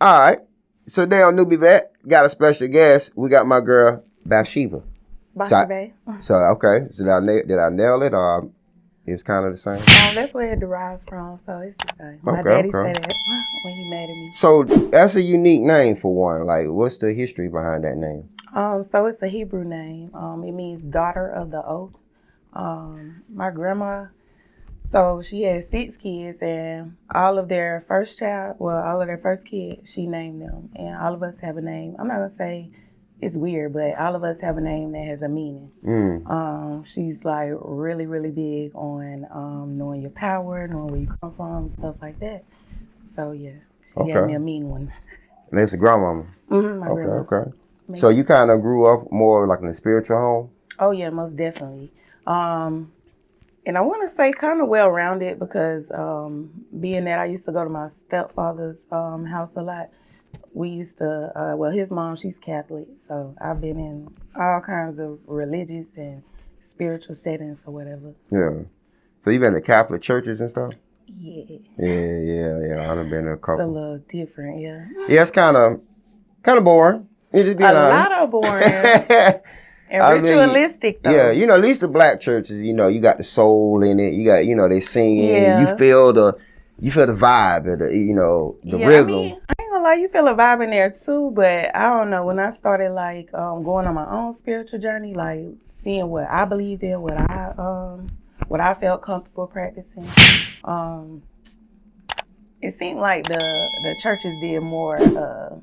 All right. So today on NewbieVeT, got a special guest. We got my girl, Bathshebae. Bathshebae. So, okay. So did I nail it or it's kind of the same? That's where it derives from, so it's the same. My daddy said that when he mad at me. So that's a unique name for one. Like, what's the history behind that name? So it's a Hebrew name. It means daughter of the oath. My grandma, so she had 6 kids, and all of their first kids, she named them. And all of us have a name. I'm not gonna say it's weird, but all of us have a name that has a meaning. She's like really, really big on knowing your power, knowing where you come from, stuff like that. So yeah, she gave me a mean one. And it's a grandmama. My grandma. Okay. So you kind of grew up more like in a spiritual home? Oh yeah, most definitely. And I want to say kind of well-rounded because being that I used to go to my stepfather's house a lot, we used to, his mom, she's Catholic, so I've been in all kinds of religious and spiritual settings or whatever. So. Yeah. So you've been to Catholic churches and stuff? Yeah. Yeah. I've been to a couple. It's a little different, yeah. Yeah, it's kind of boring. Just being honest. Lot of boring. And ritualistic, though. Yeah, at least the black churches, you got the soul in it. You got, they singing. Yeah. You feel the vibe, of the rhythm. I ain't gonna lie, you feel a vibe in there too. But I don't know. When I started like going on my own spiritual journey, like seeing what I believed in, what I felt comfortable practicing, it seemed like the churches did more.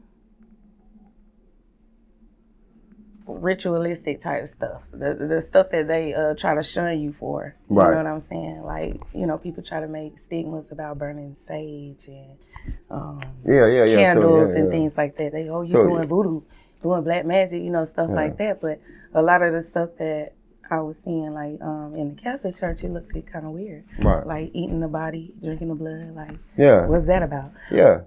Ritualistic type stuff, the stuff that they try to shun you for. You know what I'm saying? Like, people try to make stigmas about burning sage and candles and things like that. They you doing voodoo, doing black magic, stuff like that. But a lot of the stuff that I was seeing, like in the Catholic Church, it looked kind of weird. Right. Like eating the body, drinking the blood. Like, what's that about? Yeah.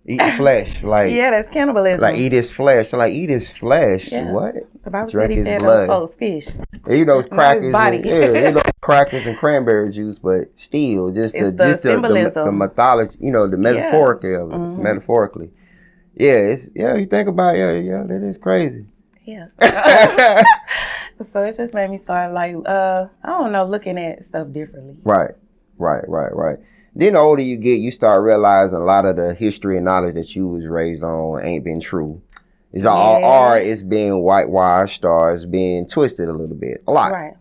Eat flesh, like that's cannibalism. Like eat his flesh, eat his flesh. Yeah. What? The Bible said he fed those folks fish. Those crackers, crackers and cranberry juice, but still, just the symbolism, the mythology, the metaphorically of it, metaphorically. Yeah, you think about that is crazy. Yeah. So it just made me start I don't know, looking at stuff differently. Right. Then the older you get, you start realizing a lot of the history and knowledge that you was raised on ain't been true. It's or it's being whitewashed or it's being twisted a little bit. A lot. Right.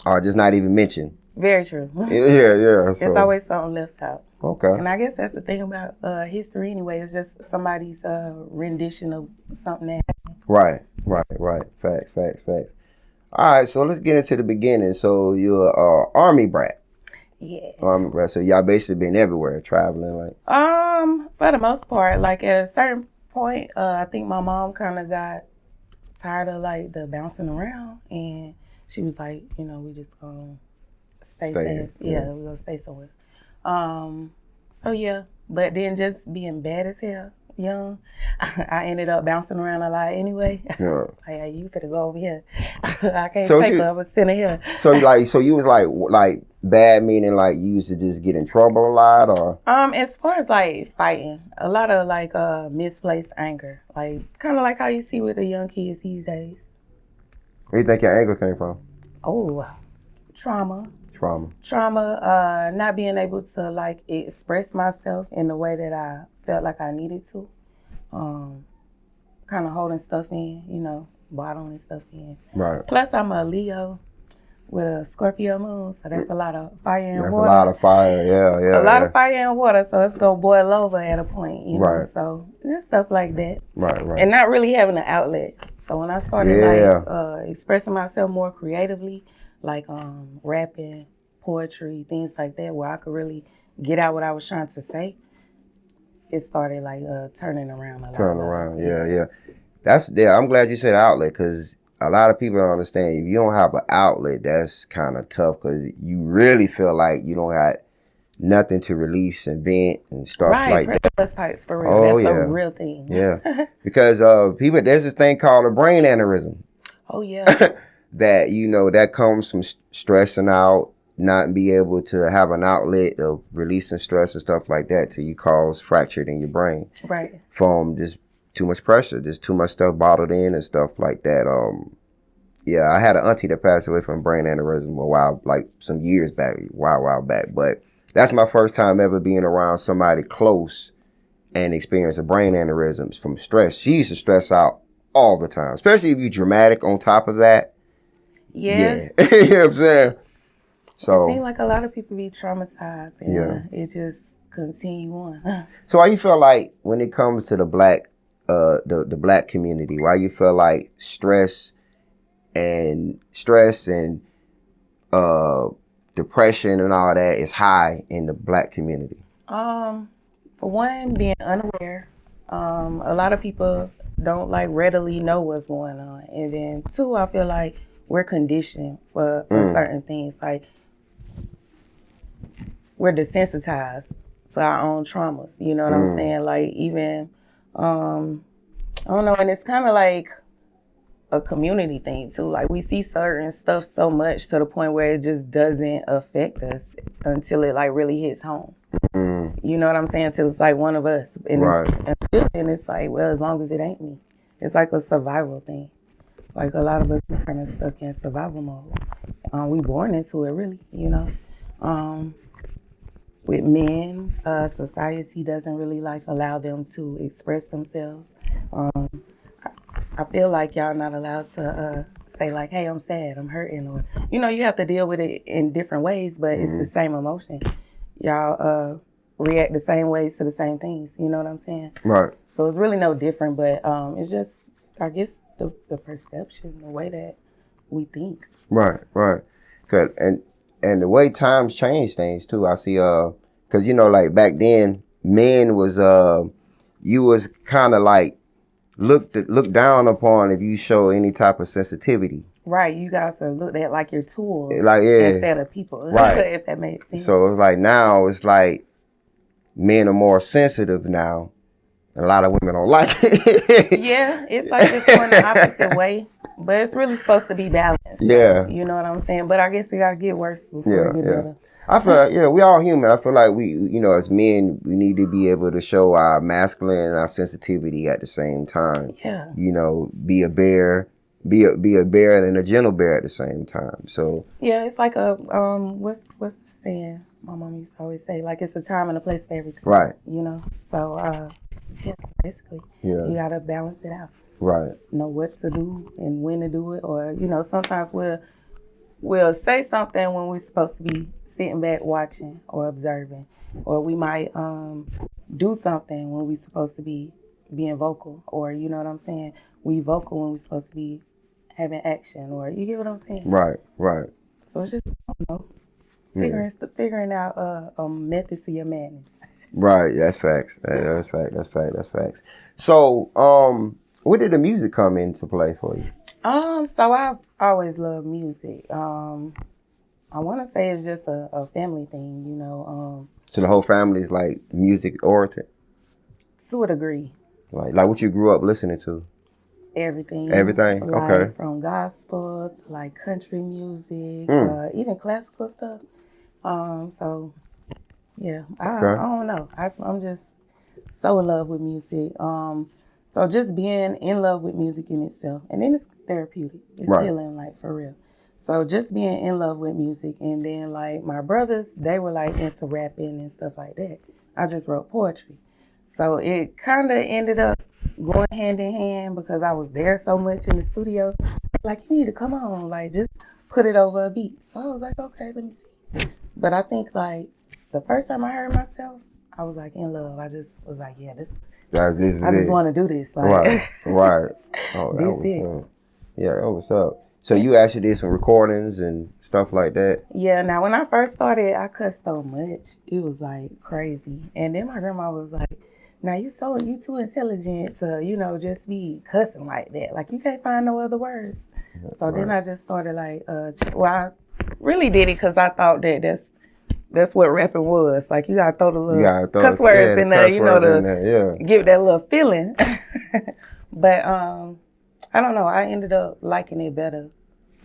Or just not even mentioned. Very true. Yeah. It's always something left out. Okay. And I guess that's the thing about history anyway. It's just somebody's rendition of something that happened. Right. Facts. All right, so let's get into the beginning. So you're an Army brat. Yeah. So y'all basically been everywhere, traveling, like. For the most part, like at a certain point, I think my mom kind of got tired of like the bouncing around, and she was like, we just gonna stay fast. Yeah, we gonna stay somewhere. So yeah, but then just being bad as hell, young, I ended up bouncing around a lot anyway. Yeah. Like, you finna go over here. I can't take her. I was sitting here. So you was like bad, meaning like you used to just get in trouble a lot, or? As far as like fighting, a lot of like misplaced anger, like kind of like how you see with the young kids these days. Where do you think your anger came from? Oh, trauma, not being able to like express myself in the way that I felt like I needed to. Kind of holding stuff in, bottling stuff in. Right. Plus, I'm a Leo with a Scorpio moon, so that's a lot of fire and water. That's a lot of fire, yeah. A lot of fire and water, so it's gonna boil over at a point, know. So just stuff like that. Right. And not really having an outlet. So when I started expressing myself more creatively, like rapping, poetry, things like that, where I could really get out what I was trying to say, it started like turning around a lot. Yeah. I'm glad you said outlet, because a lot of people don't understand, if you don't have an outlet, that's kind of tough, because you really feel like you don't have nothing to release and vent and stuff like that. Right, pipes for real. That's a real thing. Yeah, because people, there's this thing called a brain aneurysm. Oh yeah. That that comes from stressing out, not be able to have an outlet of releasing stress and stuff like that till you cause fractured in your brain. Right. From just too much pressure, just too much stuff bottled in and stuff like that. Yeah, I had an auntie that passed away from brain aneurysm a while, like some years back, while back. But that's my first time ever being around somebody close and experience a brain aneurysm from stress. She used to stress out all the time, especially if you're dramatic on top of that. Yeah. You know what I'm saying? So it seems like a lot of people be traumatized and it just continue on. So why you feel like when it comes to the black black community, why you feel like stress and depression and all that is high in the black community? For one, being unaware. A lot of people don't like readily know what's going on. And then two, I feel like we're conditioned for certain things. Like we're desensitized to our own traumas. You know what I'm saying? Like even, I don't know, and it's kind of like a community thing too. Like we see certain stuff so much to the point where it just doesn't affect us until it like really hits home. You know what I'm saying? Till it's like one of us. And it's like, well, as long as it ain't me. It's like a survival thing. Like a lot of us are kind of stuck in survival mode. We born into it really, you know. With men, society doesn't really like allow them to express themselves. I feel like y'all not allowed to say like, hey, I'm sad, I'm hurting, or, you know, you have to deal with it in different ways, but it's the same emotion. Y'all react the same ways to the same things, you know what I'm saying? Right. So it's really no different, but it's just, I guess, the perception, the way that we think. Right. Good. And the way times change things too. I see, cause you know, like back then, men was, you was kind of like looked down upon if you show any type of sensitivity. Right. You guys are looked at like your tools, like instead of people. Right. If that makes sense. So it's like now, it's like men are more sensitive now. And a lot of women don't like it. Yeah, it's like it's going the opposite way. But it's really supposed to be balanced. Yeah. You know what I'm saying? But I guess it got to get worse before it get better. I feel like, we all human. I feel like we, you know, as men, we need to be able to show our masculine and our sensitivity at the same time. Yeah. You know, be a bear and a gentle bear at the same time. So yeah, it's like a what's the saying? My mom used to always say, like, it's a time and a place for everything. Right. You know, so yeah, basically, you gotta balance it out. Right. Know what to do and when to do it, or you know, sometimes we'll say something when we're supposed to be sitting back watching or observing, or we might do something when we're supposed to be being vocal, or you know what I'm saying, we vocal when we're supposed to be having action, or you get what I'm saying? Right. So it's just, I don't know, figuring out a method to your madness. Right, that's facts. That's facts. So, where did the music come into play for you? So I've always loved music. I want to say it's just a family thing, you know. So the whole family is like music oriented? To a degree. Like what you grew up listening to? Everything. Everything? Like, okay. From gospel to like country music, even classical stuff. So yeah, I don't know. I'm just so in love with music. So just being in love with music in itself, and then it's therapeutic. It's healing, like for real. So just being in love with music, and then like my brothers, they were like into rapping and stuff like that. I just wrote poetry. So it kind of ended up going hand in hand because I was there so much in the studio. Like, you need to come on, like just put it over a beat. So I was like, okay, let me see. But I think like the first time I heard myself, I was like in love. I just was like, yeah, I just want to do this. Like, right. Oh, this it. Yeah, that was up. So you actually did some recordings and stuff like that? Yeah, now when I first started, I cussed so much. It was like crazy. And then my grandma was like, now you too intelligent to, you know, just be cussing like that. Like you can't find no other words. So then I just started like, I really did it because I thought that's what rapping was. Like you gotta throw the little cuss words in there, you know, to give that little feeling. But I don't know. I ended up liking it better,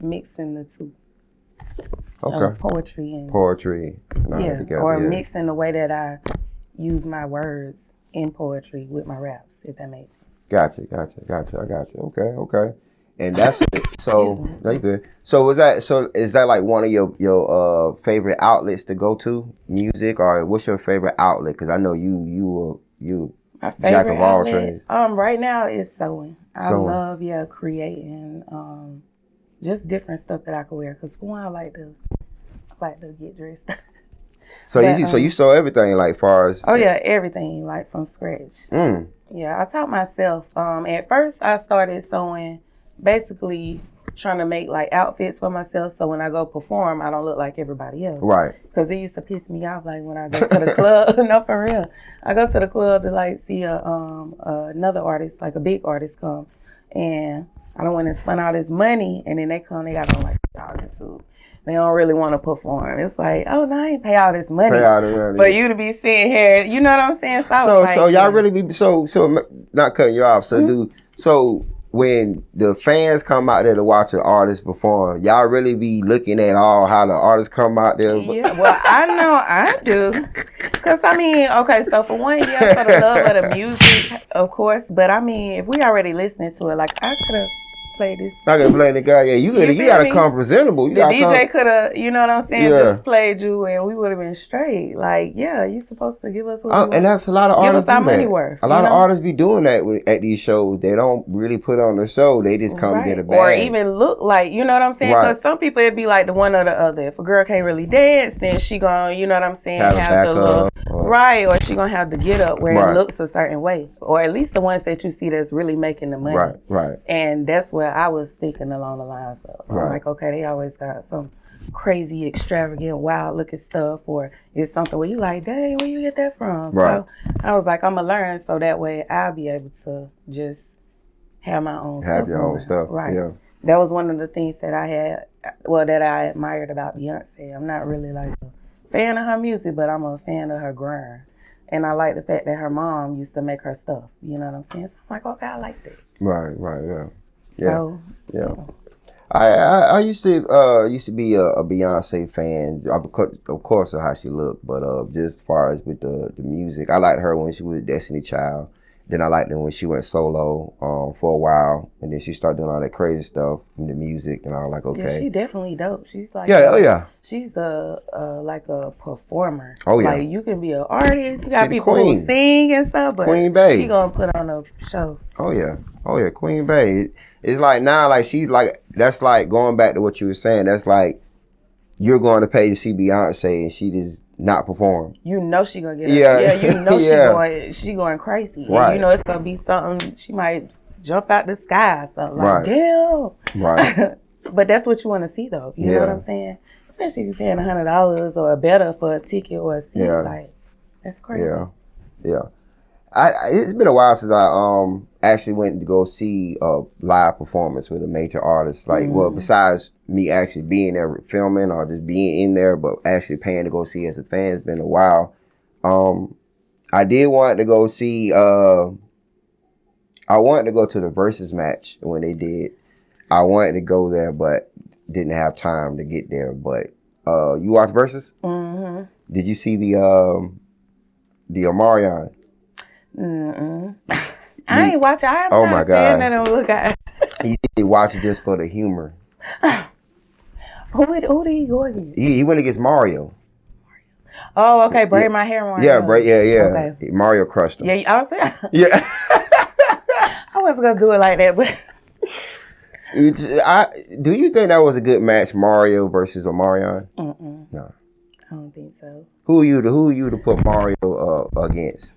mixing the two. poetry and poetry. Or mixing the way that I use my words in poetry with my raps, if that makes sense. Gotcha. I got you. Okay. And that's it. So no, you good. So is that like one of your favorite outlets to go to, music, or what's your favorite outlet? Because I know you my favorite jack of all trades. Right now is sewing. I love creating just different stuff that I could wear. Because for one, I like to get dressed. So you sew everything, like far as everything, like from scratch. Yeah, I taught myself. At first I started sewing, basically trying to make like outfits for myself, so when I go perform, I don't look like everybody else. Right. Because it used to piss me off, like when I go to the club. No, for real. I go to the club to like see another artist, like a big artist come, and I don't want to spend all this money, and then they come, they got on like $1 suit. They don't really want to perform. It's like, oh, no, I ain't pay all this money for you to be sitting here. You know what I'm saying? So y'all really be so not cutting you off. So when the fans come out there to watch an artist perform, y'all really be looking at all how the artists come out there? Yeah, well, I know I do. Because, I mean, okay, so for one, for the love of the music, of course. But, I mean, if we already listening to it, like, I could have played this. I could play the guy. Yeah, you gotta come presentable. The DJ could have, you know what I'm saying, just played you and we would have been straight. Like, you supposed to give us what we want. And that's a lot of artists. Give us our money worth. A lot of artists be doing that at these shows. They don't really put on the show. They just come get a bag. Or even look like, you know what I'm saying? Because some people, it'd be like the one or the other. If a girl can't really dance, then she gonna, you know what I'm saying, have the look. Right, or she gonna have to get up where it looks a certain way. Or at least the ones that you see that's really making the money. Right. And that's where I was thinking along the lines of. I'm like, okay, they always got some crazy, extravagant, wild looking stuff, or it's something where you like, dang, where you get that from? So I was like, I'm gonna learn so that way I'll be able to just have my own stuff. Have your own stuff. Right. Yeah. That was one of the things that I had, that I admired about Beyonce. I'm not really like a fan of her music, but I'm a fan of her grind. And I like the fact that her mom used to make her stuff. You know what I'm saying? So I'm like, okay, I like that. Right, yeah. So, I used to be a Beyonce fan, of course, of how she looked, but just as far as with the music, I liked her when she was Destiny Child. Then I liked her when she went solo for a while, and then she started doing all that crazy stuff in the music, and I was like, okay. Yeah, she definitely dope. She's like, she's like a performer. Oh yeah, like you can be an artist. You got people who sing and stuff, but Queen Bey. She gonna put on a show. Oh yeah, Queen Bey. It's like now, like she like that's like going back to what you were saying. That's like you're going to pay to see Beyonce, and she just not perform. You know she gonna get you know she going crazy. Right. And you know it's gonna be something, she might jump out the sky or something. Like, damn. Right. But that's what you want to see though. You know what I'm saying? Especially if you're paying $100 or better for a ticket or a seat. Like, that's crazy. Yeah. It's been a while since I actually went to go see a live performance with a major artist. Like, well, besides me actually being there filming or just being in there, but actually paying to go see as a fan, it's been a while. I did want to go see. I wanted to go to the Versus match when they did. I wanted to go there, but didn't have time to get there. But you watched Versus? Mm-hmm. Did you see the Omarion? I ain't watch. I'm not a fan of them guys. You need to watch it just for the humor. Who did he go against? He went against Mario. Oh, okay. Braid my hair, Mario. Yeah. Okay. Mario crushed him. Yeah, I was saying. Yeah. I wasn't gonna do it like that, but. Do you think that was a good match, Mario versus Omarion? No. I don't think so. Who are you to put Mario against?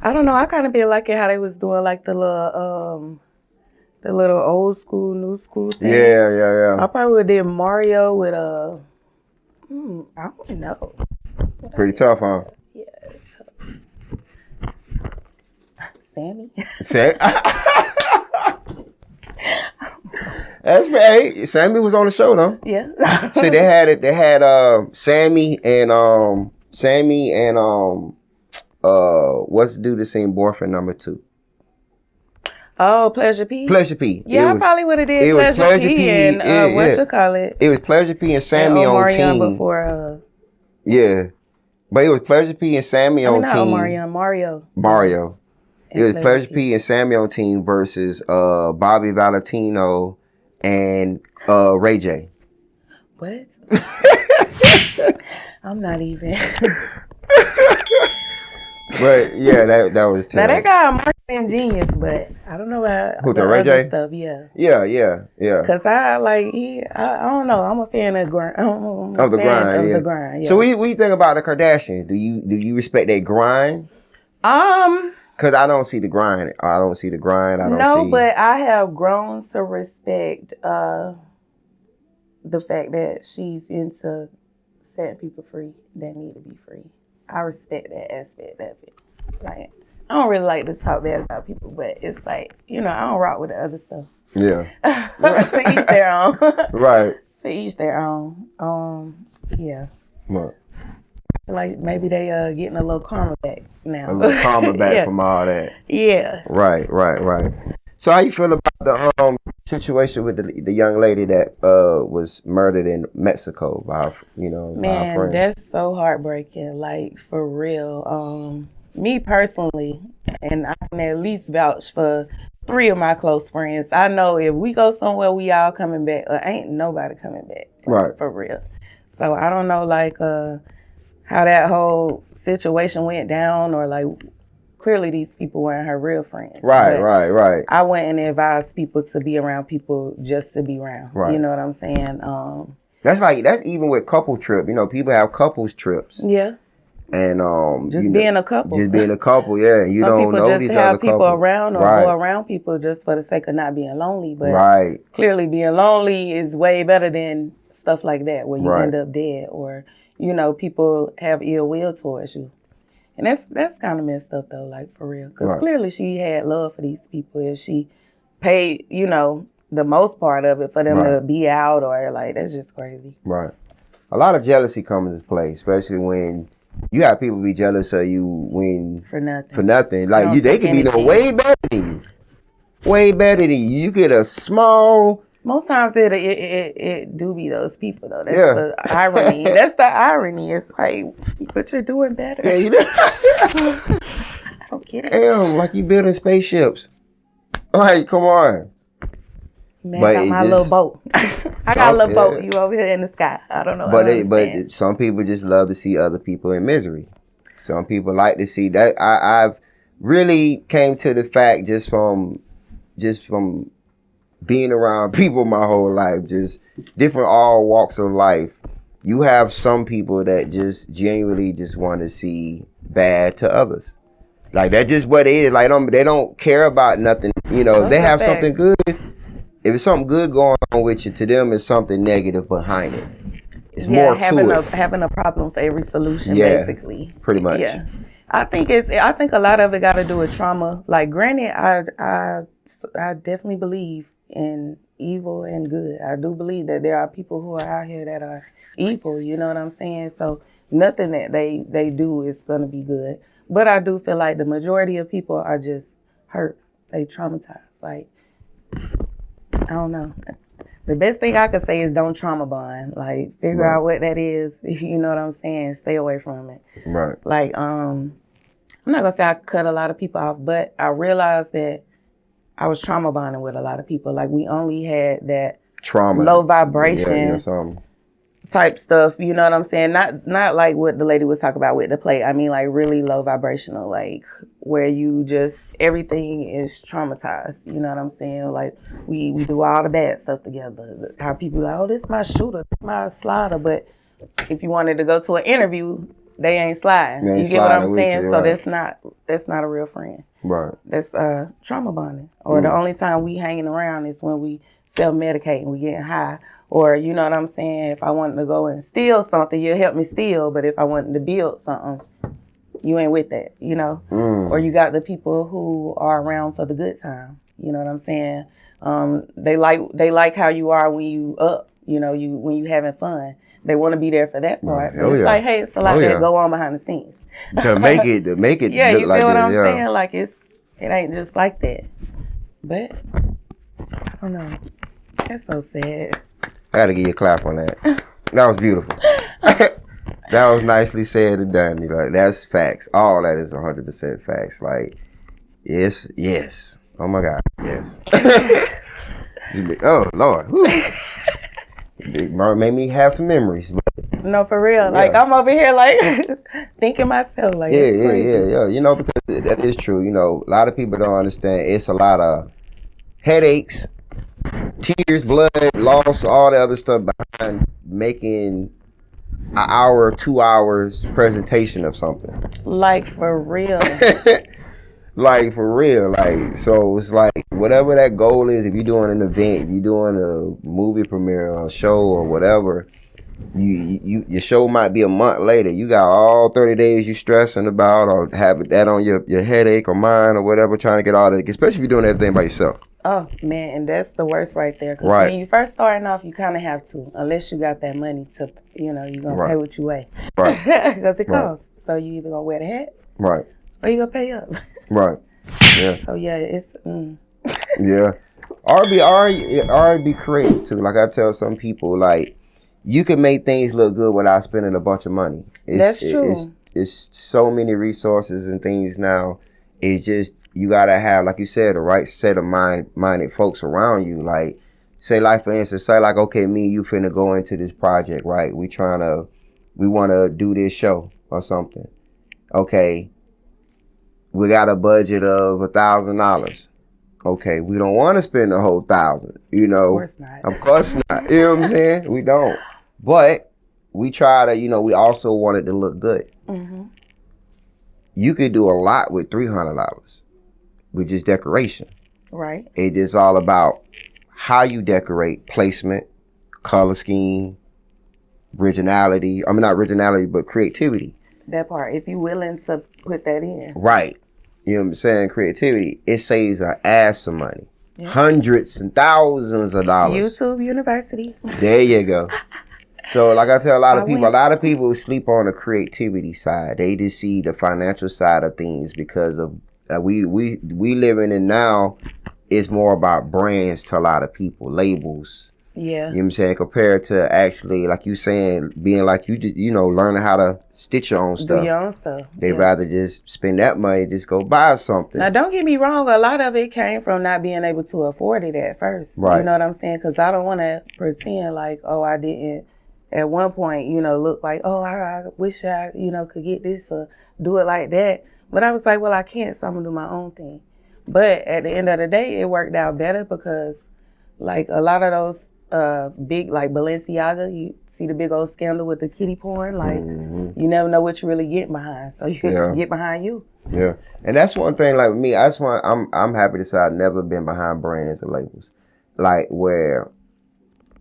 I don't know. I kind of been liking how they was doing like the little old school, new school thing. Yeah. I probably would have did Mario with I don't know. Pretty tough, huh? Yeah, it's tough. Sammy. That's right. Sammy was on the show though. Yeah. See, they had Sammy and what's the dude that sing Boyfriend Number 2? Oh, Pleasure P? Pleasure P. Yeah, I probably would have did Pleasure P and whatchamacallit? It was Pleasure P and Sammy on team. Before, yeah. But it was Pleasure P and Sammy on team. Mario. It was Pleasure P and Sammy on team versus Bobby Valentino and Ray J. What? I'm not even. But yeah, that was terrible. Now that guy a marketing genius, but I don't know about the Ray J stuff. Yeah. Cause I don't know. I'm a fan of grind. The grind. Yeah. So what you think about the Kardashians? Do you respect their grind? Cause I don't see the grind. But I have grown to respect the fact that she's into setting people free that need to be free. I respect that aspect of it. Like, I don't really like to talk bad about people, but it's like, I don't rock with the other stuff. Yeah. To each their own. Right. To each their own. Yeah. What? Like maybe they getting a little karma back now. A little karma back from all that. Yeah. Right. So how you feel about the situation with the young lady that was murdered in Mexico by by a friend? That's so heartbreaking. Like for real. Me personally, and I can at least vouch for 3 of my close friends. I know if we go somewhere, we all coming back. Ain't nobody coming back. Right. For real. So I don't know how that whole situation went down, or clearly these people weren't her real friends. Right. I wouldn't advise people to be around people just to be around. Right. You know what I'm saying? That's even with couple trip. People have couples trips. Yeah. And being a couple. Just being a couple, yeah. You don't know these other couples. Some people just have people around or go around people just for the sake of not being lonely. But clearly being lonely is way better than stuff like that where you end up dead or, people have ill will towards you. And that's kind of messed up though, like for real. Because clearly she had love for these people. If she paid, the most part of it for them to be out or that's just crazy. Right. A lot of jealousy comes into play, especially when you have people be jealous of you when for nothing. Like they could be way better than you. Way better than you. You get a small. Most times it do be those people though. That's the irony. That's the irony. It's like, but you're doing better. Yeah, I don't get it. Damn, like you building spaceships. Like, come on. Man, I got my little boat. I got a little boat. You over here in the sky. I don't know. But some people just love to see other people in misery. Some people like to see that. I've really came to the fact just from being around people my whole life, just different all walks of life. You have some people that just genuinely just want to see bad to others. Like that's just what it is. Like they don't care about nothing. They have something good. If it's something good going on with you, to them it's something negative behind it. It's more to it. Having a problem for every solution, basically. Pretty much. Yeah. I think a lot of it got to do with trauma. Like, granted, I definitely believe in evil and good. I do believe that there are people who are out here that are evil. You know what I'm saying? So nothing that they do is gonna be good. But I do feel like the majority of people are just hurt. They traumatized. Like, I don't know. The best thing I could say is don't trauma bond. Like, figure out what that is. If you know what I'm saying, stay away from it. Right. Like, I'm not gonna say I cut a lot of people off, but I realized that I was trauma bonding with a lot of people. Like, we only had that trauma, low vibration type stuff. You know what I'm saying? Not like what the lady was talking about with the plate. I mean, like, really low vibrational, like where you just everything is traumatized. You know what I'm saying? Like, we do all the bad stuff together. How people like, oh, this is my shooter, this is my slider. But if you wanted to go to an interview, they ain't sliding. You get what I'm saying? So that's not a real friend. Right. That's trauma bonding. Or the only time we hanging around is when we self-medicate and we getting high. Or, you know what I'm saying? If I wanted to go and steal something, you'll help me steal. But if I wanted to build something, you ain't with that, Or you got the people who are around for the good time. You know what I'm saying? They like how you are when you up, when you having fun. They want to be there for that part. But it's like, hey, it's a lot that go on behind the scenes. to make it yeah, look you like feel what this, I'm saying? Like, it ain't just like that. But I don't know. That's so sad. I gotta give you a clap on that. That was beautiful. That was nicely said and done. You know, that's facts. All that is 100% facts. Like, yes. Oh my God, yes. Oh Lord. It made me have some memories. But, no, for real. Like, I'm over here, like, thinking myself, like, it's crazy. Yeah. You know, because that is true. You know, a lot of people don't understand. It's a lot of headaches, tears, blood, loss, all the other stuff behind making an hour, 2 hours presentation of something. Like, for real. Like, for real. Like, so it's like, whatever that goal is, if you're doing an event, if you're doing a movie premiere or a show or whatever, your show might be a month later. You got all 30 days you stressing about or have that on your headache or mind or whatever, trying to get all that, especially if you're doing everything by yourself. Oh, man, and that's the worst right there. Because when you first starting off, you kind of have to, unless you got that money to, you're going to pay what you weigh. Right. Because it costs. So you either going to wear the hat. Right. Or you going to pay up. Right. Yeah. So, yeah, it's... Yeah. R&B creative, too. Like I tell some people, like, you can make things look good without spending a bunch of money. That's true. It's so many resources and things now. It's just... You gotta have, like you said, the right set of minded folks around you. Like, say, like, for instance, say, like, okay, me and you finna go into this project, right? We wanna do this show or something. Okay, we got a budget of $1,000. Okay, we don't want to spend the whole $1,000. You know, of course not. Of course not. You know what I'm saying? We don't. But we try to. You know, we also want it to look good. Mm-hmm. You could do a lot with $300. With just decoration. Right. It is all about how you decorate, placement, color scheme, originality. I mean, not originality, but creativity. That part. If you're willing to put that in. Right. You know what I'm saying? Creativity. It saves an ass of money. Yep. Hundreds and thousands of dollars. YouTube University. There you go. So, like I tell a lot of people sleep on the creativity side. They just see the financial side of things because of we living in now is more about brands to a lot of people, labels. Yeah. You know what I'm saying? Compared to actually, like you saying, being like you know, learning how to stitch your own stuff. Do your own stuff. They'd rather just spend that money, just go buy something. Now, don't get me wrong. A lot of it came from not being able to afford it at first. Right. You know what I'm saying? Because I don't want to pretend like, oh, I didn't at one point, you know, look like, oh, I wish I, you know, could get this or do it like that. But I was like, well, I can't, so I'm going to do my own thing. But at the end of the day, it worked out better because, like, a lot of those big, like, Balenciaga, you see the big old scandal with the kitty porn, like, you never know what you really get behind. So you can get behind you. Yeah. And that's one thing, like, me, I'm happy to say I've never been behind brands and labels. Like, where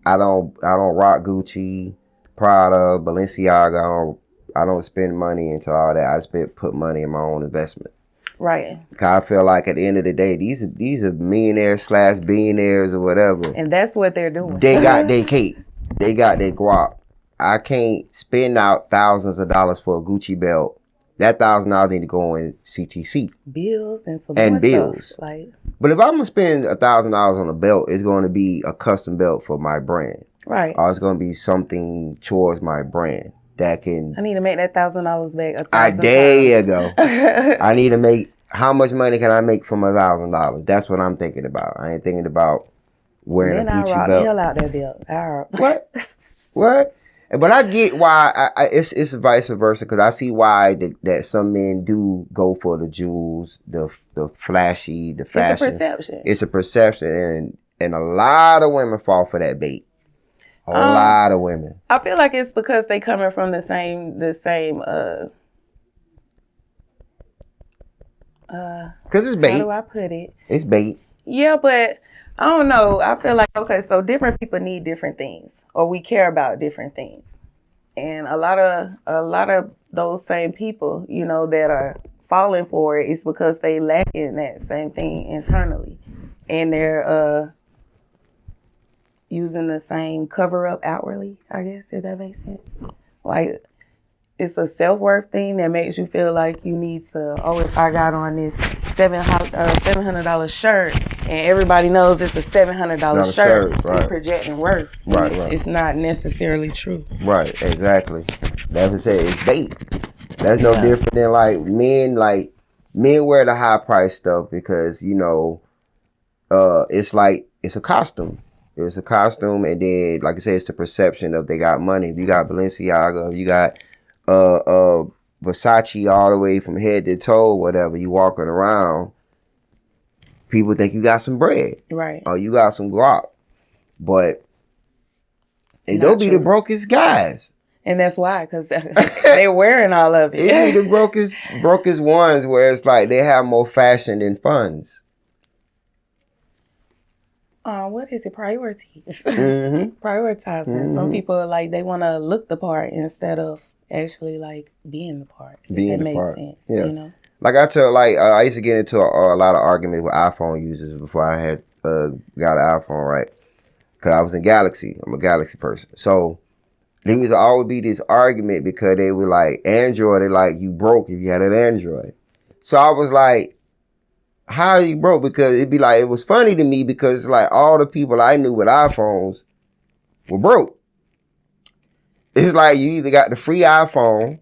I don't rock Gucci, Prada, Balenciaga, I don't spend money into all that. I put money in my own investment. Right. Cause I feel like at the end of the day, these are millionaires / billionaires or whatever. And that's what they're doing. They got their cake. They got their guap. I can't spend out thousands of dollars for a Gucci belt. That $1,000 need to go in CTC. Bills and some and more bills. Stuff. Like, but if I'm gonna spend $1,000 on a belt, it's going to be a custom belt for my brand. Right. Or it's going to be something towards my brand. That can. I need to make that $1,000 back. There you go. I need to make. How much money can I make from $1,000? That's what I'm thinking about. I ain't thinking about wearing a Gucci belt. Then I rock the hell out that belt. What? But I get why it's vice versa because I see why that some men do go for the jewels, the flashy, the fashion. It's a perception. It's a perception, and a lot of women fall for that bait. A lot of women. I feel like it's because they coming from the same. Because it's bait. How do I put it? It's bait. Yeah, but I don't know. I feel like, okay, so different people need different things, or we care about different things, and a lot of those same people, you know, that are falling for it is because they lack in that same thing internally, and they're using the same cover up outwardly, I guess, if that makes sense. Like, it's a self-worth thing that makes you feel like you need to, if I got on this $700 shirt and everybody knows it's a $700 shirt. Right. It's projecting worth. Right. It's not necessarily true. Right, exactly. That's what I said. It's bait. That's no different than men wear the high price stuff because, it's a costume. It's a costume, and then, like I said, it's the perception of they got money. If you got Balenciaga, if you got Versace all the way from head to toe, whatever, you walking around, people think you got some bread. Right. Or you got some guap. But they don't be the brokest guys. And that's why, because they're wearing all of it. It be the brokest ones where it's like they have more fashion than funds. What is it? Priorities. Mm-hmm. Prioritizing. Mm-hmm. Some people they want to look the part instead of actually being the part. That makes sense. Yeah. Like I tell, I used to get into a lot of arguments with iPhone users before I had got an iPhone, right? Because I was in Galaxy. I'm a Galaxy person. So there was always be this argument because they were like, Android, they you broke if you had an Android. So I was like, how are you broke? Because it'd be it was funny to me because all the people I knew with iPhones were broke. It's you either got the free iPhone,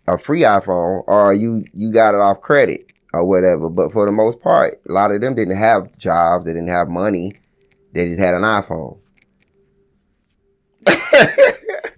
or you got it off credit or whatever. But for the most part, a lot of them didn't have jobs. They didn't have money. They just had an iPhone.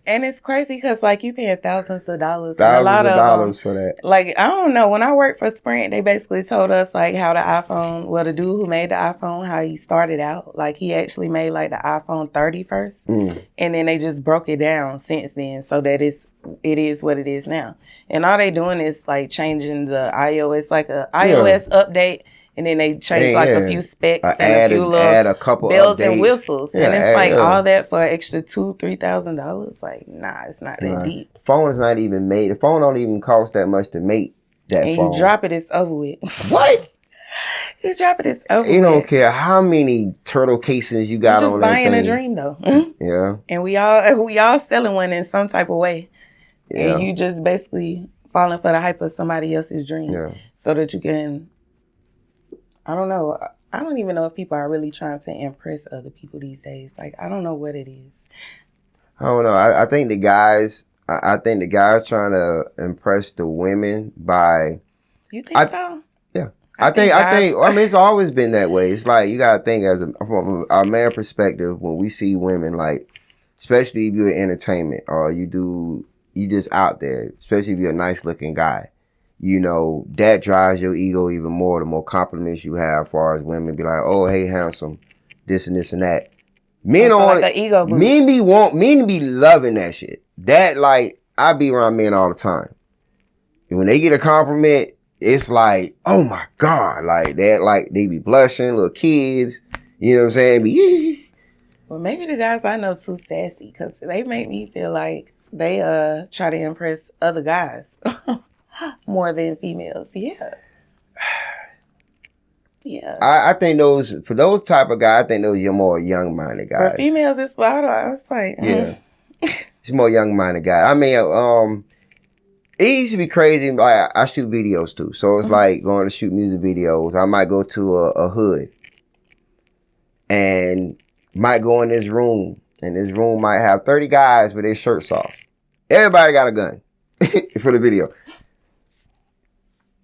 And it's crazy because you paying thousands of dollars. Thousands of dollars for that. I don't know. When I worked for Sprint, they basically told us how the iPhone, the dude who made the iPhone, how he started out. He actually made the iPhone 30 first. And then they just broke it down since then so that it is what it is now. And all they doing is changing the iOS, a iOS update. And then they change a few specs and a few little a couple bells updates. And whistles. And it's all that for an extra $2,000-$3,000. Nah, it's not that deep. The phone is not even made. The phone don't even cost that much to make that phone. And you drop it, it's over with. What? You drop it, it's over with. You don't care how many turtle casings you got on that thing. Just buying a dream though. Yeah. And we all selling one in some type of way. Yeah. And you just basically falling for the hype of somebody else's dream. Yeah. So that you can... I don't know. I don't even know if people are really trying to impress other people these days. I don't know what it is. I don't know. I think the guys trying to impress the women by. You think so? Yeah. I think. It's always been that way. It's you gotta think from a man perspective when we see women especially if you're in entertainment or you just out there, especially if you're a nice looking guy. That drives your ego even more. The more compliments you have, as far as women be oh, hey, handsome, this and this and that. Men on an ego boost. Men be loving that shit. That I be around men all the time. And when they get a compliment, it's oh my God, that they be blushing, little kids. You know what I'm saying? Well, maybe the guys I know too sassy because they make me feel they try to impress other guys. More than females, yeah. Yeah. I think for those type of guys, I think those are more young-minded guys. For females, it's yeah. It's more young-minded guys. I mean, it used to be crazy. I shoot videos too. So it's going to shoot music videos. I might go to a hood and might go in this room. And this room might have 30 guys with their shirts off. Everybody got a gun for the video.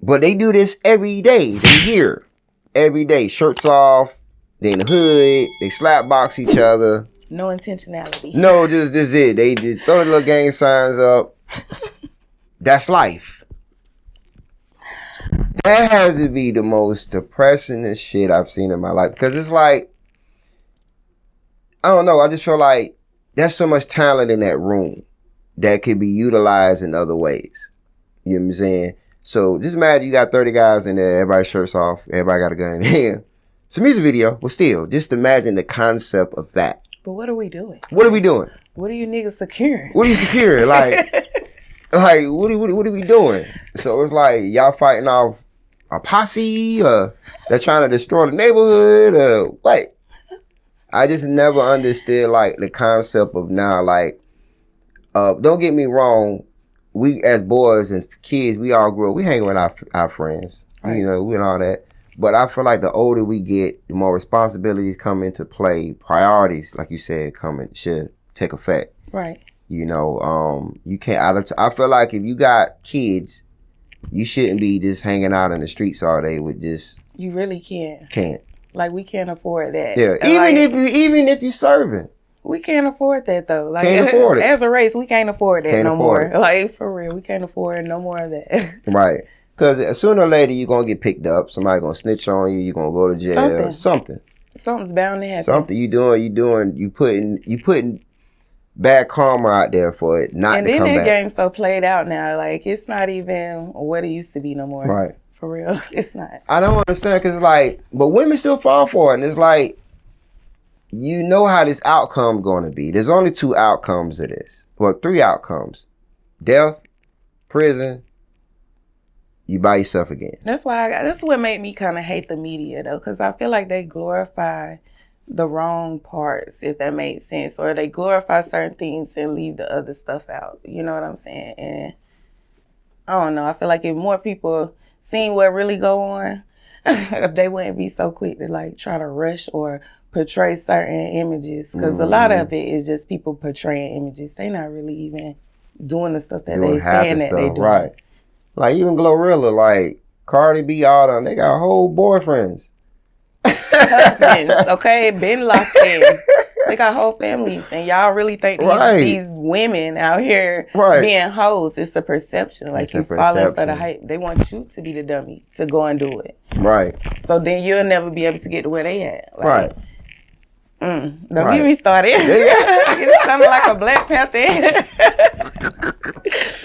But they do this every day. They here every day. Shirts off. They in the hood. They slap box each other. No intentionality. No, just it. They just throw the little gang signs up. That's life. That has to be the most depressing shit I've seen in my life. Because it's I don't know. I just feel there's so much talent in that room that could be utilized in other ways. You know what I'm saying? So just imagine you got 30 guys in there, everybody's shirts off, everybody got a gun in hand. It's a music video, but still, just imagine the concept of that. But what are we doing? What are we doing? What are you niggas securing? What are you securing? What are we doing? So it's y'all fighting off a posse, they're trying to destroy the neighborhood, what? I just never understood the concept of now, don't get me wrong, we as boys and kids, we all grow up, we hang with our friends, right. We and all that. But I feel like the older we get, the more responsibilities come into play. Priorities, like you said, should take effect. Right. You know, you can't. I feel like if you got kids, you shouldn't be just hanging out in the streets all day with just. You really can't. Can't. Like, we can't afford that. Yeah. Even if you serving. We can't afford that though. Like, can't afford it. As a race, we can't afford that no more. Like, for real, we can't afford no more of that. Right. Because sooner or later, you're going to get picked up. Somebody going to snitch on you. You're going to go to jail. Something's bound to happen. Something you putting bad karma out there for it not to come back. And then that game's so played out now. Like, it's not even what it used to be no more. Right. For real. It's not. I don't understand because, like, but women still fall for it. And it's like, you know how this outcome going to be. There's only 2 outcomes of this. Well, 3 outcomes. Death, prison, you by yourself again. That's what made me kind of hate the media, though, because I feel like they glorify the wrong parts, if that makes sense. Or they glorify certain things and leave the other stuff out. You know what I'm saying? And I don't know. I feel like if more people seen what really go on, they wouldn't be so quick to, like, try to rush or portray certain images, because a lot of it is just people portraying images. They not really even doing the stuff that they saying that they do. Right. Like, even Glorilla, like Cardi B, all them, they got whole boyfriends. Husbands, okay, been locked in. They got whole families, and y'all really think these women out here being hoes? It's a perception. Like, you falling for the hype. They want you to be the dummy to go and do it. Right. So then you'll never be able to get to where they at. Like, right. Don't get me started. It sounded like a Black Panther.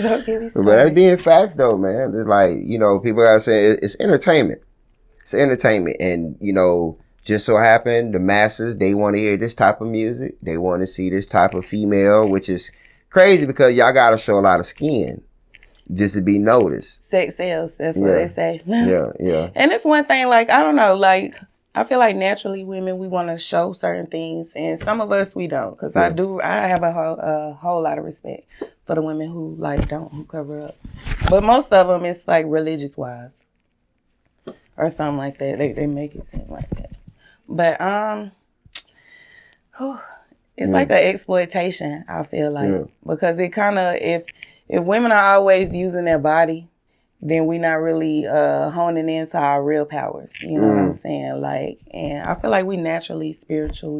Don't get me started. But that's being facts, though, man. It's like, you know, people gotta say it's entertainment. It's entertainment, and you know, just so happen the masses, they want to hear this type of music. They want to see this type of female, which is crazy because y'all gotta show a lot of skin just to be noticed. Sex sells. That's what they say. Yeah. And it's one thing. Like, I don't know. Like, I feel like naturally women, we want to show certain things, and some of us we don't. Because I have a whole lot of respect for the women who who cover up. But most of them, it's like religious wise or something like that. They make it seem like that. But it's like an exploitation, I feel like, because it kind of, if women are always using their body, then we not really honing into our real powers. You know what I'm saying? Like, and I feel like we naturally spiritual.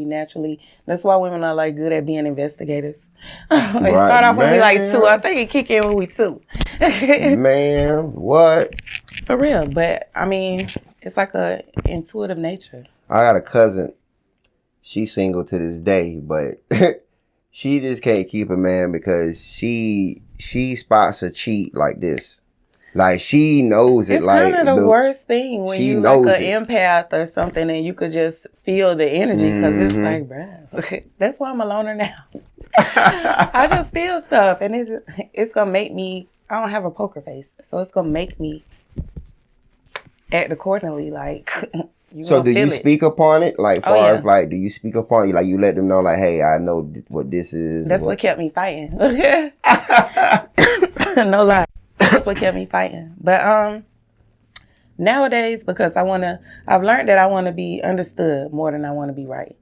That's why women are like good at being investigators. They start off when we like 2. I think it kick in when we 2. Man, what? For real. But I mean, it's like a intuitive nature. I got a cousin. She's single to this day, but she just can't keep a man because she spots a cheat like this. Like, she knows it. It's kind of the worst thing when you like an empath or something and you could just feel the energy, because it's like, bruh, that's why I'm a loner now. I just feel stuff, and it's going to make me, I don't have a poker face, so it's going to make me act accordingly. Like, so do you speak upon it? Like, far as like, do you speak upon it? Like, you let them know, like, hey, I know what this is. That's what kept me fighting. No lie. That's what kept me fighting. But nowadays, because I've learned that I want to be understood more than I want to be right.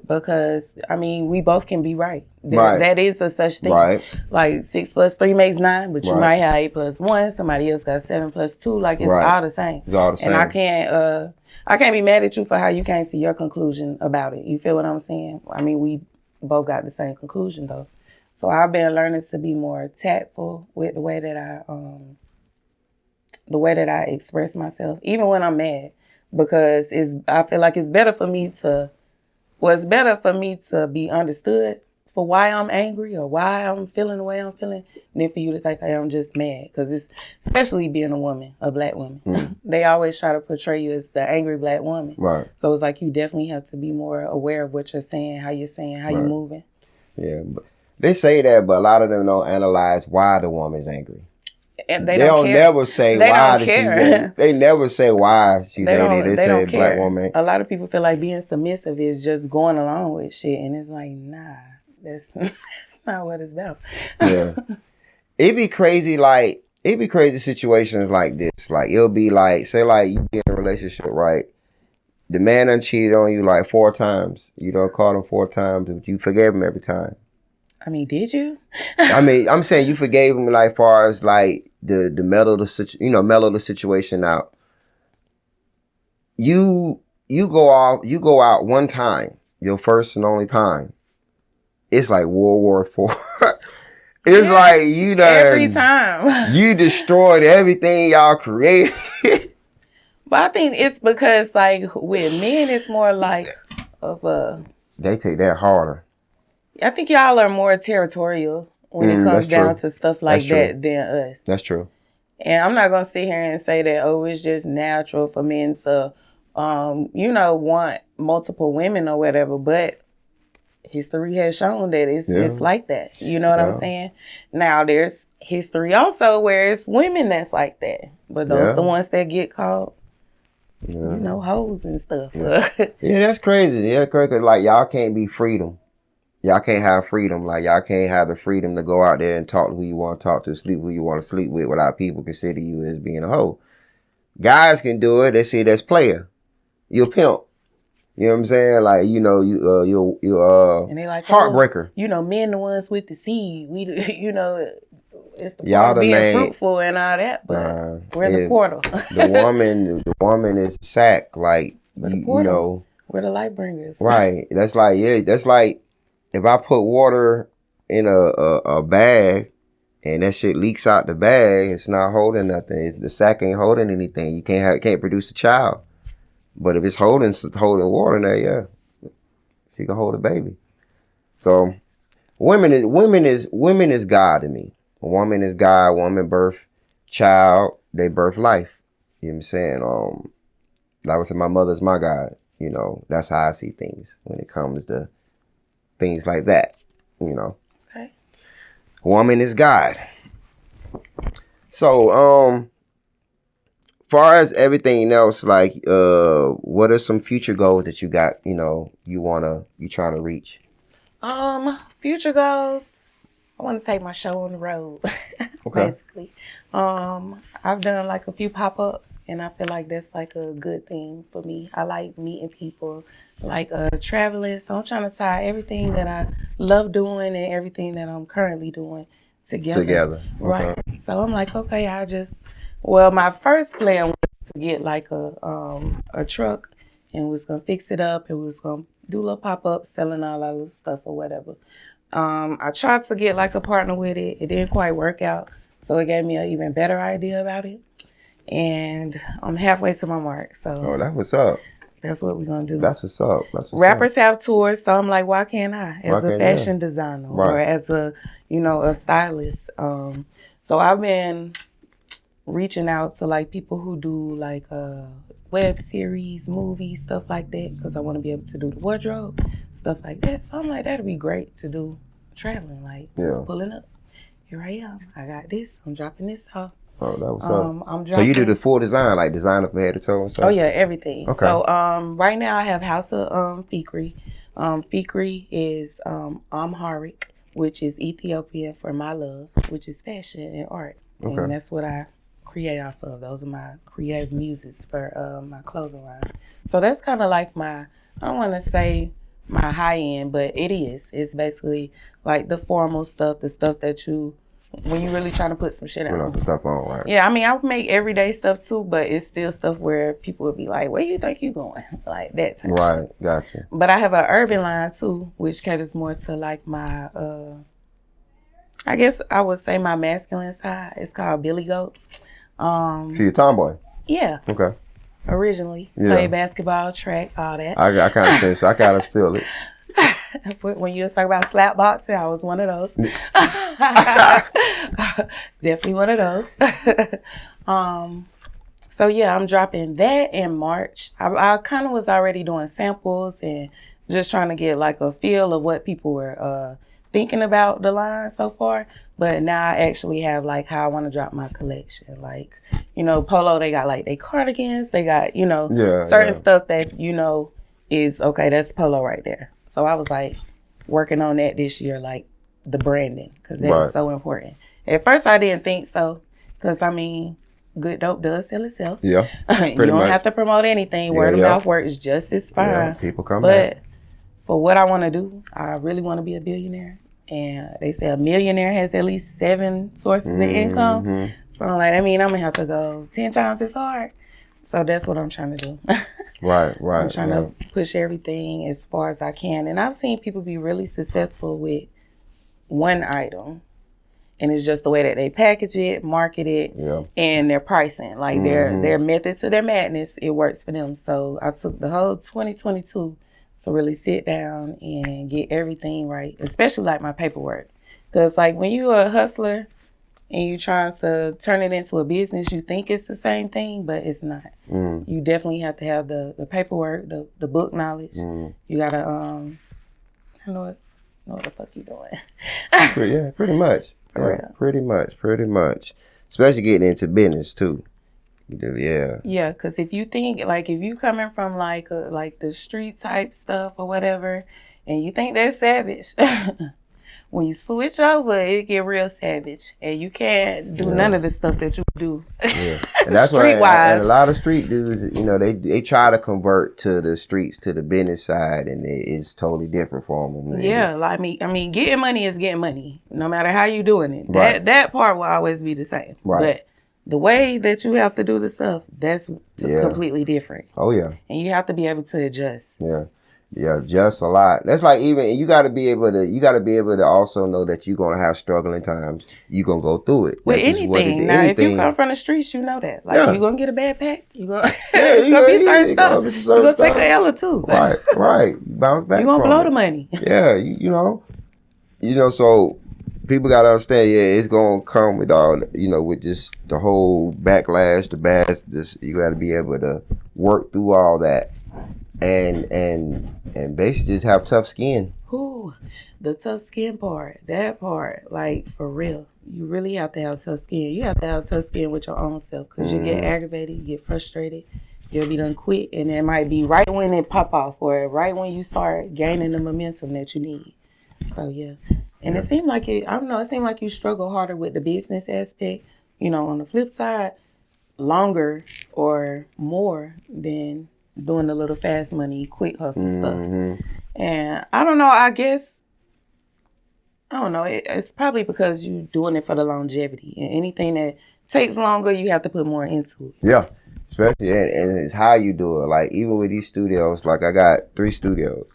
Because, I mean, we both can be right. That is a such thing. Right. Like, 6 + 3 makes 9, but you might have 8 + 1. Somebody else got 7 + 2. Like, it's all the same. It's all the same. And I can't be mad at you for how you came to your conclusion about it. You feel what I'm saying? I mean, we both got the same conclusion, though. So I've been learning to be more tactful with the way that I express myself, even when I'm mad, because I feel like it's better for me to be understood for why I'm angry or why I'm feeling the way I'm feeling, than for you to think, hey, I'm just mad. Because it's, especially being a woman, a Black woman, they always try to portray you as the angry Black woman. Right. So it's like you definitely have to be more aware of what you're saying, how you're moving. Yeah, but they say that, but a lot of them don't analyze why the woman's angry. And they don't never say why she's angry. They never say why she's angry. They say Black woman. A lot of people feel like being submissive is just going along with shit, and it's like, nah, that's not what it's about. Yeah, it'd be crazy situations like this. Like, it'll be like, say like you getting relationship, right? The man done cheated on you like 4 times. You done caught him 4 times, but you forgave him every time. I mean, did you? I mean, I'm saying you forgave him like far as like the mellow the situation out. You go out one time, your first and only time. It's like World War IV. It's like you done every time you destroyed everything y'all created. But I think it's because, like, with men, it's more like of a... They take that harder. I think y'all are more territorial when it comes down to stuff like that than us. That's true. And I'm not going to sit here and say that, oh, it's just natural for men to, want multiple women or whatever. But history has shown that it's like that. You know what I'm saying? Now, there's history also where it's women that's like that. But those are the ones that get caught. Hoes and stuff. Yeah, that's crazy. Yeah, crazy. Like, y'all can't be freedom. Y'all can't have freedom. Like, y'all can't have the freedom to go out there and talk to who you want to talk to, sleep who you want to sleep with without people consider you as being a hoe. Guys can do it. They see it as player. You're a pimp. You know what I'm saying? Like, you're and they like, heartbreaker. Men the ones with the seed. We, it's the part of being fruitful and all that, but we're the portal. the woman is sack. Like, we're the portal. We're the light bringers. Right. That's like if I put water in a bag and that shit leaks out the bag, it's not holding nothing. The sack ain't holding anything. You can't produce a child. But if it's holding water in there, she can hold a baby. So women is God to me. A woman is God. Woman birth child. They birth life. You know what I'm saying? Like I said, my mother's my God. That's how I see things when it comes to things like that. Okay. Woman is God. So, far as everything else, like, what are some future goals that you got? You trying to reach? Future goals. I want to take my show on the road. Okay. Basically. I've done like a few pop-ups and I feel like that's like a good thing for me. I like meeting people, like traveling. So I'm trying to tie everything that I love doing and everything that I'm currently doing together. Okay. Right. So I'm like, okay, my first plan was to get like a truck and was gonna fix it up and was gonna do a little pop-ups selling all that little stuff or whatever. I tried to get like a partner with it. It didn't quite work out. So it gave me an even better idea about it. And I'm halfway to my mark. So that's what's up. That's what we're going to do. That's what's up. Rappers have tours. So I'm like, why can't I? As a fashion designer or as a stylist. So I've been reaching out to like people who do like web series, movies, stuff like that. Because I want to be able to do the wardrobe, stuff like that. So I'm like, that'd be great to do traveling. Like, just pulling up. Here I am. I got this. I'm dropping this off. Oh, that was up. So you do the full design, like design up head to toe and stuff? Oh yeah, everything. Okay. So right now I have House of Fikri. Fikri is Amharic, which is Ethiopian for my love, which is fashion and art. Okay. And that's what I create off of. Those are my creative muses for my clothing line. So that's kind of like I don't want to say my high end, but it is. It's basically like the formal stuff, the stuff that when you really trying to put some shit on. Put stuff on, right? Yeah, I mean, I would make everyday stuff too, but it's still stuff where people would be like, where you think you going? Like that type of shit. Right, gotcha. But I have an urban line too, which caters more to like my, I guess I would say my masculine side. It's called Billy Goat. So you're a tomboy? Yeah. Okay. Originally. Played basketball, track, all that. I kind of sense, I kind of feel it. When you was talking about slap boxing, I was one of those. Definitely one of those. So yeah, I'm dropping that in March. I kind of was already doing samples and just trying to get like a feel of what people were thinking about the line so far. But now I actually have like how I want to drop my collection. Like, Polo, they got like they cardigans, they got, certain stuff that, is okay, that's Polo right there. So I was like working on that this year, like the branding, because that is so important. At first I didn't think so, because I mean, good dope does sell itself. Yeah, you don't have to promote anything. Word of mouth works just as fine. Yeah, people come back. But for what I want to do, I really want to be a billionaire. And they say a millionaire has at least 7 sources of income. So I'm like, I mean, I'm going to have to go 10 times as hard. So that's what I'm trying to do. Right. I'm trying to push everything as far as I can. And I've seen people be really successful with one item. And it's just the way that they package it, market it, and their pricing. Like their method to their madness, it works for them. So I took the whole 2022 to really sit down and get everything right, especially like my paperwork. Because like when you're a hustler and you're trying to turn it into a business, you think it's the same thing, but it's not. You definitely have to have the paperwork, the book knowledge. You got to, I know what the fuck you doing. Yeah, pretty much. Yeah, pretty much. Especially getting into business too. Yeah, because if you think, like, if you coming from like the street type stuff or whatever, and you think that's savage, when you switch over, it get real savage, and you can't do none of the stuff that you do. Yeah, and that's why. And a lot of street dudes, you know, they try to convert to the streets, to the business side, and it's totally different for them. Yeah, like I mean, getting money is getting money, no matter how you doing it. That part will always be the same. Right. But the way that you have to do the stuff, that's completely different. Oh yeah. And you have to be able to adjust. Yeah, just a lot. That's like, even you got to be able to also know that you're gonna have struggling times. You're gonna go through it. With anything. Now, if you come from the streets, you know that. Like you're gonna get a bad pack. You gonna it's gonna be certain stuff. You're gonna take an L or two. Right. Bounce back. You're gonna blow the money. Yeah, you know. So people gotta understand. Yeah, it's gonna come with all. With just the whole backlash, the bad. Just you gotta be able to work through all that. And basically just have tough skin. Ooh, the tough skin part, that part, like for real, you really have to have tough skin. You have to have tough skin with your own self, because you get aggravated, you get frustrated, you'll be done quick, and it might be right when it pop off, or right when you start gaining the momentum that you need. So yeah, and it seemed like it seemed like you struggle harder with the business aspect. On the flip side, longer or more than doing the little fast money, quick hustle stuff. And I don't know, it's probably because you're doing it for the longevity. And anything that takes longer, you have to put more into it. Yeah, especially, and it's how you do it. Like, even with these studios, like I got 3 studios.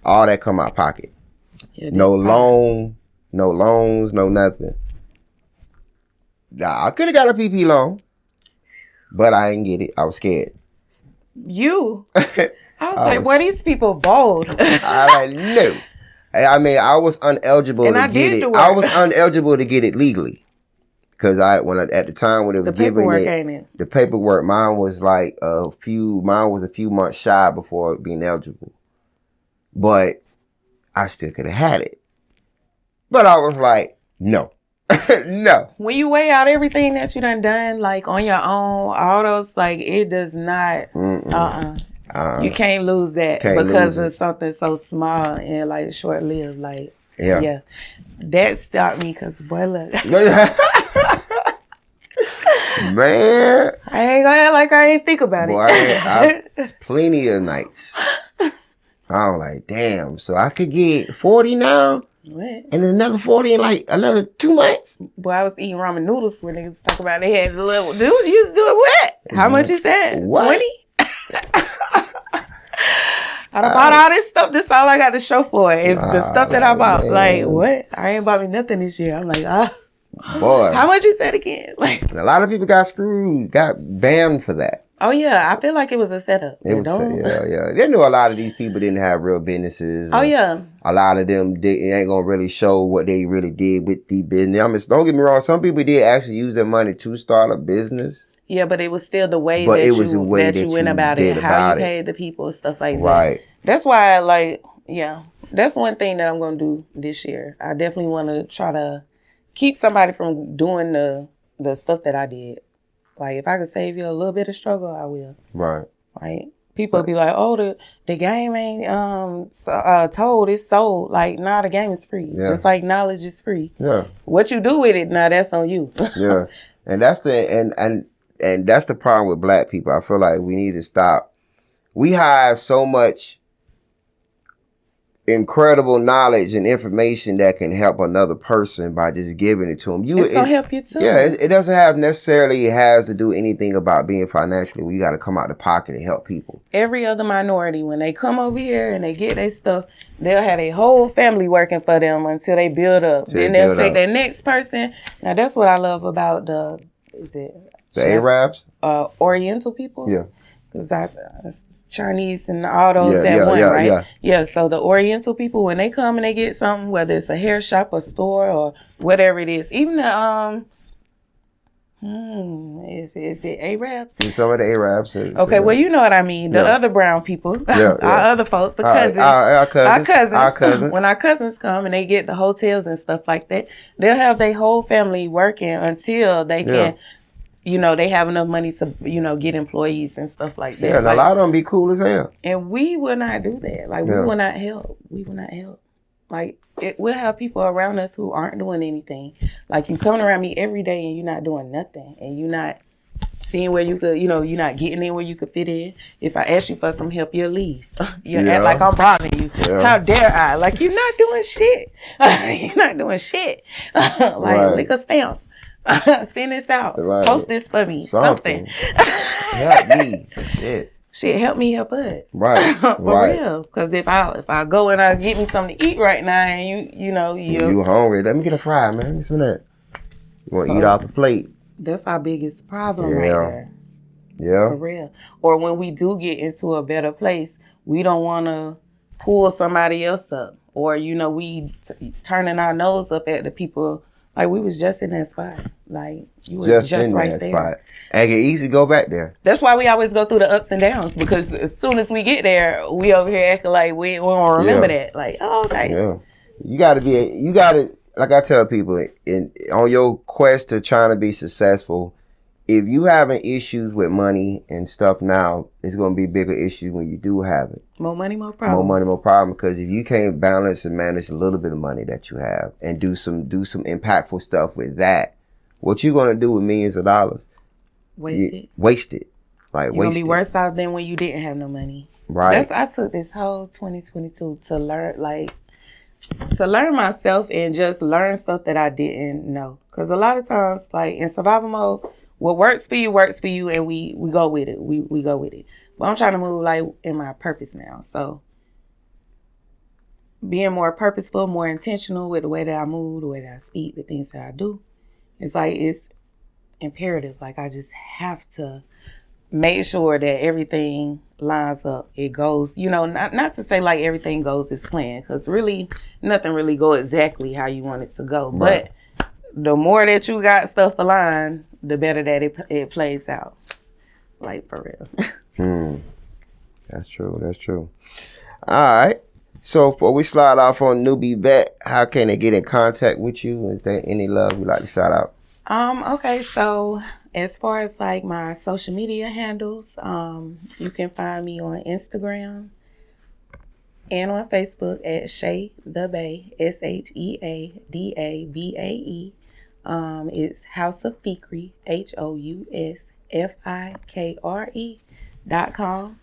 All that come out pocket. Yeah, no loans, no nothing. Nah, I could have got a PP loan, but I didn't get it. I was scared. I was like, "Were these people bold?" I no. I mean, I was ineligible to get it. I was ineligible to get it legally, because at the time when it was giving it, the paperwork, mine was like a few months shy before being eligible, but I still could have had it. But I was like, no. No. When you weigh out everything that you done like on your own, all those, like, it does not. You can't lose that because of something so small and like short lived. Like that stopped me, because boy, look. Man, I ain't gonna act like I ain't think about it. I plenty of nights. I'm like, damn. So I could get 40 now. What? And then another 40 in like another 2 months. Boy, I was eating ramen noodles when niggas talk about they had the little dude. You was doing what? How much you said? 20? I done bought all this stuff. This all I got to show for it. It's the stuff that I bought. Man. Like, what? I ain't bought me nothing this year. I'm like, boy. How much you said again? Like, a lot of people got banned for that. Oh yeah, I feel like it was a setup. They knew a lot of these people didn't have real businesses. Oh yeah. A lot of them ain't gonna really show what they really did with the business. I mean, don't get me wrong. Some people did actually use their money to start a business. Yeah, but it was still the way that you went about it, how you paid the people, stuff like that. Right. That's why, that's one thing that I'm gonna do this year. I definitely want to try to keep somebody from doing the stuff that I did. Like, if I could save you a little bit of struggle, I will. Right. Like, people be like, oh, the game ain't told, it's sold. Like, nah, the game is free. Yeah. Just like knowledge is free. Yeah. What you do with it, nah, that's on you. Yeah. And that's and and that's the problem with black people. I feel like we need to stop. We hide so much incredible knowledge and information that can help another person by just giving it to them. It's gonna help you too. Yeah, it doesn't have necessarily has to do anything about being financially. We got to come out the pocket and help people. Every other minority, when they come over here and they get their stuff, they'll have their whole family working for them until they build up. Then they'll take their next person. Now that's what I love about the Arabs, Oriental people. Yeah, because Chinese and all those at one, right? Yeah. So the Oriental people, when they come and they get something, whether it's a hair shop, or store, or whatever it is, even the is it Arabs? Some of the Arabs. Okay, well, you know what I mean. The other brown people, our other folks, the cousins, our cousins. When our cousins come and they get the hotels and stuff like that, they'll have their whole family working until they can. They have enough money to, get employees and stuff like that. Yeah, and a lot of them be cool as hell. And we will not do that. Like, we will not help. We will not help. Like, we'll have people around us who aren't doing anything. Like, you coming around me every day and you're not doing nothing. And you're not seeing where you could, you're not getting in where you could fit in. If I ask you for some help, you'll leave. You'll act like I'm bothering you. Yeah. How dare I? Like, you're not doing shit. You're not doing shit. Lick a stamp. Send this out. Right. Post this for me. Something. Help me. Shit, help me help us. Right. For real. Because if I go and I get me something to eat right now and you hungry, let me get a fry, man. Give me some of that. You want to eat off the plate. That's our biggest problem right there. Yeah. For real. Or when we do get into a better place, we don't want to pull somebody else up. Or, we turning our nose up at the people. Like, we was just in that spot. Like, you were just right there. Spot. And it easy to go back there. That's why we always go through the ups and downs. Because as soon as we get there, we over here acting like we don't remember that. Like, oh, okay. Yeah. You got to, like I tell people, on your quest to trying to be successful, if you having issues with money and stuff now, it's going to be bigger issues when you do have it. More money, more problems. More money, more problems. Because if you can't balance and manage a little bit of money that you have and do some impactful stuff with that, what you going to do with millions of dollars? Waste it. Like, you're going to be worse off than when you didn't have no money. Right. I took this whole 2022 to learn myself and just learn stuff that I didn't know. Because a lot of times, like, in survival mode, what works for you, and we go with it. We go with it. But I'm trying to move, like, in my purpose now. So being more purposeful, more intentional with the way that I move, the way that I speak, the things that I do. It's like, it's imperative. Like, I just have to make sure that everything lines up. It goes, not to say like everything goes as planned, because really nothing really go exactly how you want it to go. Right. But the more that you got stuff aligned, the better that it plays out. Like, for real. That's true. All right. So before we slide off on NewbieVeT, how can they get in contact with you? Is there any love you'd like to shout out? Okay, so as far as like my social media handles, you can find me on Instagram and on Facebook at SheaDaBae, SheaDaBae. It's House of Fikre, HousefIkre.com.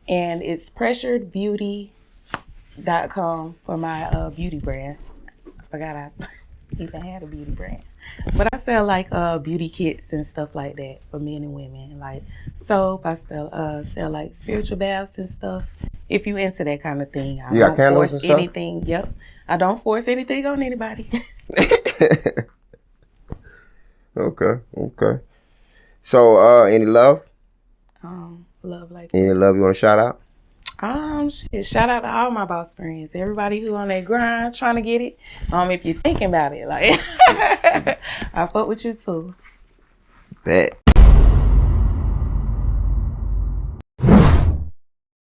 And it's pressuredbeauty.com for my beauty brand. I forgot I even had a beauty brand. But I sell like beauty kits and stuff like that for men and women. Like soap, I sell like spiritual baths and stuff. If you into that kind of thing. I don't force anything. Yep. I don't force anything on anybody. Okay. So any love? Love like any love you want to shout out? Shout out to all my boss friends. Everybody who on that grind trying to get it. If you're thinking about it, like I fuck with you too. Bet.